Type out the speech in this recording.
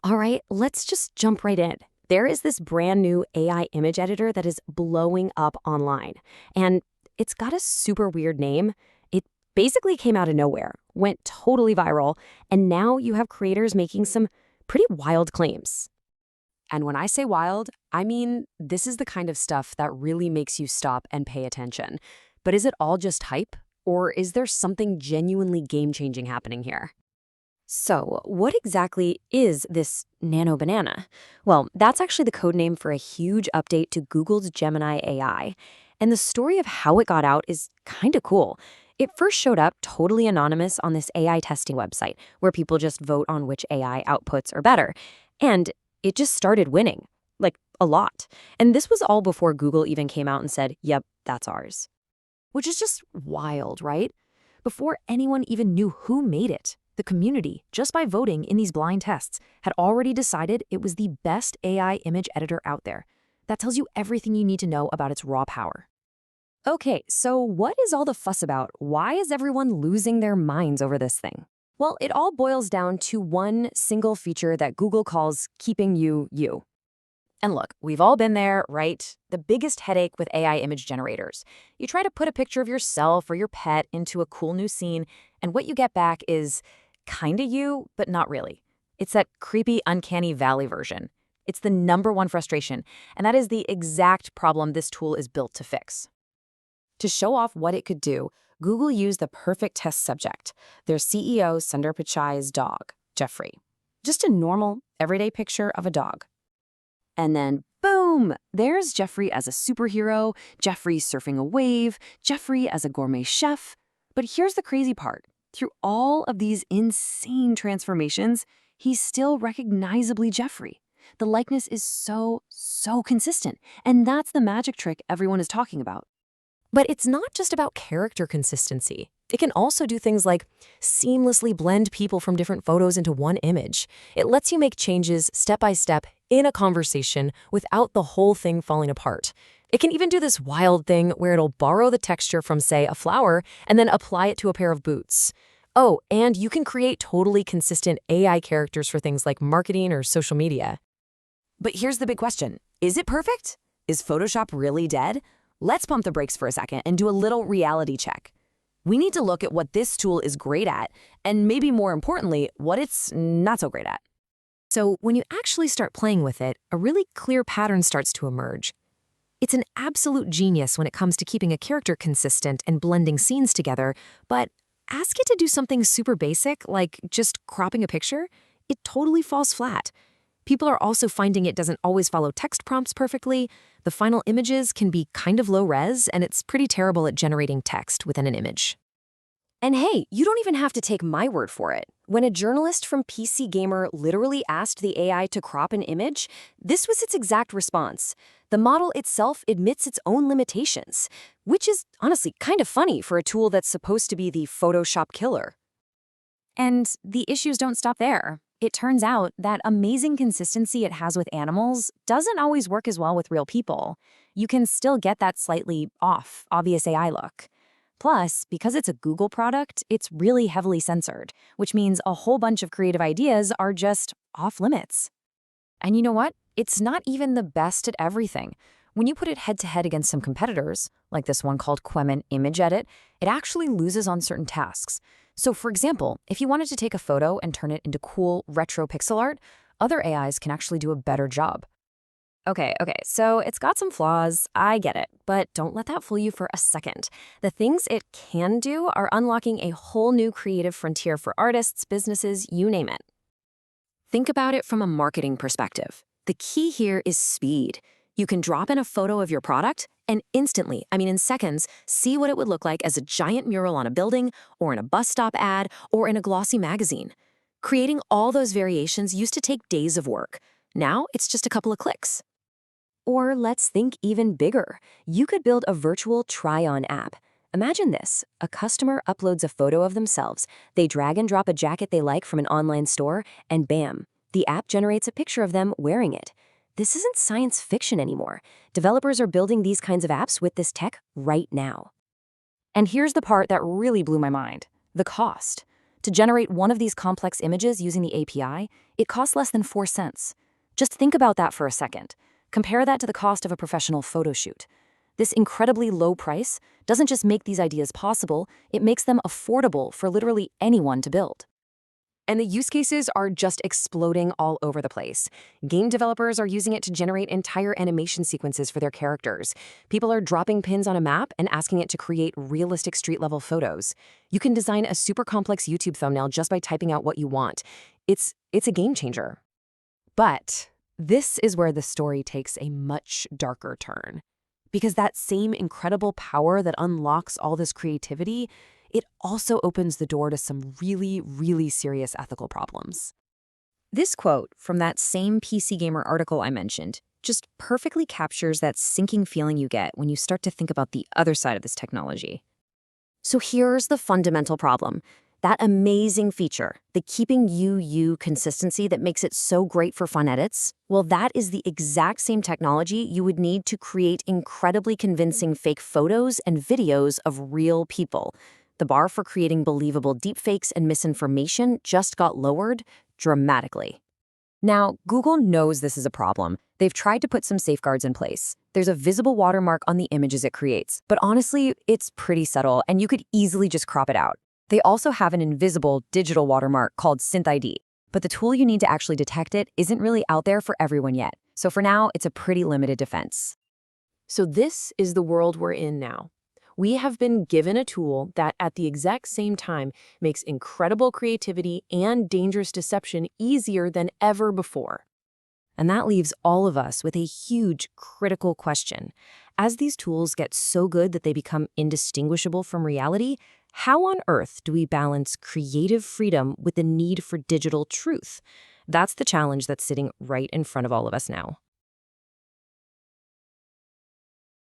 All right, let's just jump right in. There is this brand new AI image editor that is blowing up online, and it's got a super weird name. It basically came out of nowhere, went totally viral, and now you have creators making some pretty wild claims. And when I say wild, I mean this is the kind of stuff that really makes you stop and pay attention. But is it all just hype? Or is there something genuinely game-changing happening here? So, what exactly is this Nano Banana? Well, that's actually the code name for a huge update to Google's Gemini AI. And the story of how it got out is kind of cool. It first showed up totally anonymous on this AI testing website where people just vote on which AI outputs are better. And it just started winning, like a lot. And this was all before Google even came out and said, yep, that's ours. Which is just wild, right? Before anyone even knew who made it. The community, just by voting in these blind tests, had already decided it was the best AI image editor out there. That tells you everything you need to know about its raw power. Okay, so what is all the fuss about? Why is everyone losing their minds over this thing? Well, it all boils down to one single feature that Google calls keeping you, you. And look, we've all been there, right? The biggest headache with AI image generators. You try to put a picture of yourself or your pet into a cool new scene, and what you get back is kinda you, but not really. It's that creepy, uncanny valley version. It's the number one frustration, and that is the exact problem this tool is built to fix. To show off what it could do, Google used the perfect test subject, their CEO Sundar Pichai's dog, Jeffrey. Just a normal, everyday picture of a dog. And then, boom, there's Jeffrey as a superhero, Jeffrey surfing a wave, Jeffrey as a gourmet chef. But here's the crazy part. Through all of these insane transformations, he's still recognizably Jeffrey. The likeness is so consistent, and that's the magic trick everyone is talking about. But it's not just about character consistency. It can also do things like seamlessly blend people from different photos into one image. It lets you make changes step by step in a conversation without the whole thing falling apart. It can even do this wild thing where it'll borrow the texture from, say, a flower and then apply it to a pair of boots. Oh, and you can create totally consistent AI characters for things like marketing or social media. But here's the big question. Is it perfect? Is Photoshop really dead? Let's pump the brakes for a second and do a little reality check. We need to look at what this tool is great at, and maybe more importantly, what it's not so great at. So when you actually start playing with it, a really clear pattern starts to emerge. It's an absolute genius when it comes to keeping a character consistent and blending scenes together, but ask it to do something super basic, like just cropping a picture, it totally falls flat. People are also finding it doesn't always follow text prompts perfectly. The final images can be kind of low res, and it's pretty terrible at generating text within an image. And hey, you don't even have to take my word for it. When a journalist from PC Gamer literally asked the AI to crop an image, this was its exact response. The model itself admits its own limitations, which is honestly kind of funny for a tool that's supposed to be the Photoshop killer. And the issues don't stop there. It turns out that amazing consistency it has with animals doesn't always work as well with real people. You can still get that slightly off, obvious AI look. Plus, because it's a Google product, it's really heavily censored, which means a whole bunch of creative ideas are just off limits. And you know what? It's not even the best at everything. When you put it head-to-head against some competitors, like this one called Quement Image Edit, it actually loses on certain tasks. So for example, if you wanted to take a photo and turn it into cool, retro pixel art, other AIs can actually do a better job. Okay, so it's got some flaws, I get it, but don't let that fool you for a second. The things it can do are unlocking a whole new creative frontier for artists, businesses, you name it. Think about it from a marketing perspective. The key here is speed. You can drop in a photo of your product and instantly, in seconds, see what it would look like as a giant mural on a building, or in a bus stop ad, or in a glossy magazine. Creating all those variations used to take days of work. Now it's just a couple of clicks. Or let's think even bigger. You could build a virtual try-on app. Imagine this. A customer uploads a photo of themselves. They drag and drop a jacket they like from an online store, and bam, the app generates a picture of them wearing it. This isn't science fiction anymore. Developers are building these kinds of apps with this tech right now. And here's the part that really blew my mind. The cost. To generate one of these complex images using the API, it costs less than 4 cents. Just think about that for a second. Compare that to the cost of a professional photo shoot. This incredibly low price doesn't just make these ideas possible, it makes them affordable for literally anyone to build. And the use cases are just exploding all over the place. Game developers are using it to generate entire animation sequences for their characters. People are dropping pins on a map and asking it to create realistic street-level photos. You can design a super complex YouTube thumbnail just by typing out what you want. It's a game changer. But this is where the story takes a much darker turn. Because that same incredible power that unlocks all this creativity, it also opens the door to some really, really serious ethical problems. This quote from that same PC Gamer article I mentioned just perfectly captures that sinking feeling you get when you start to think about the other side of this technology. So here's the fundamental problem. That amazing feature, the keeping you consistency that makes it so great for fun edits, well, that is the exact same technology you would need to create incredibly convincing fake photos and videos of real people. The bar for creating believable deepfakes and misinformation just got lowered dramatically. Now, Google knows this is a problem. They've tried to put some safeguards in place. There's a visible watermark on the images it creates, but honestly, it's pretty subtle and you could easily just crop it out. They also have an invisible digital watermark called SynthID, but the tool you need to actually detect it isn't really out there for everyone yet. So for now, it's a pretty limited defense. So this is the world we're in now. We have been given a tool that at the exact same time makes incredible creativity and dangerous deception easier than ever before. And that leaves all of us with a huge critical question. As these tools get so good that they become indistinguishable from reality, how on earth do we balance creative freedom with the need for digital truth? That's the challenge that's sitting right in front of all of us now.